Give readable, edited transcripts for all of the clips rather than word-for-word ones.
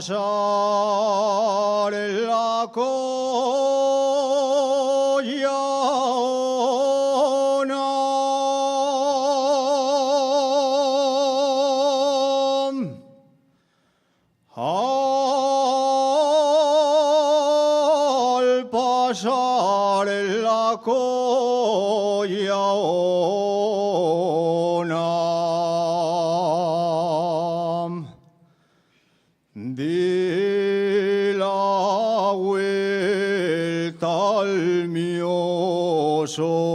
pasar en la al pasar en la di la vuelta al mio sombrero.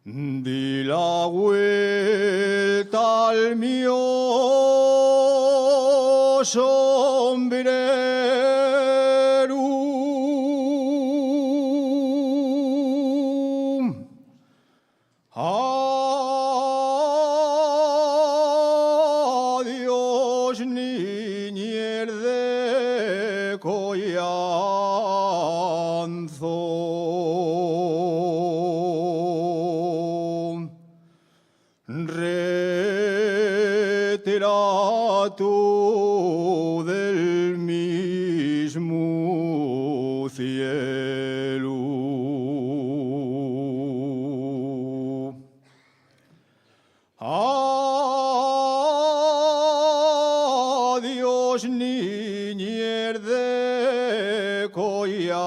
Di la vuelta al mio sombrero. Adiós, niñez de Coyanzo. Retrato del mismo cielo. Adiós, niñez de Coyanzo.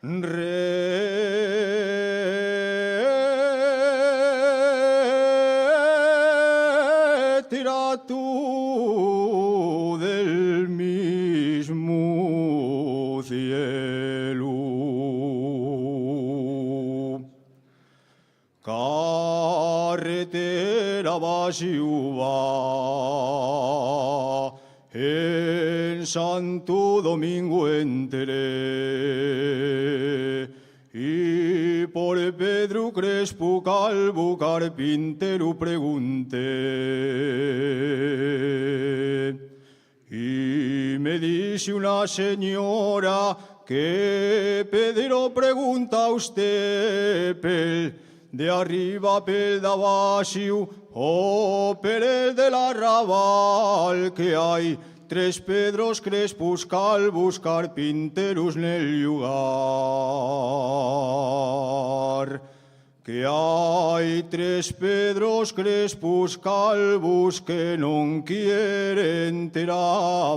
Retrato del mismo cielo. Carretera vacía, en Santo Domingo enteré, y por Pedro Crespo Calvo carpintero pregunté. Y me dice una señora que Pedro pregunta a usted pel de arriba, pel de abajo o per el del arrabal, que hay 3 Pedros Crespos Calvos carpinteros nel lugar. Que hay 3 Pedros Crespos Calvos que non quieren traballar.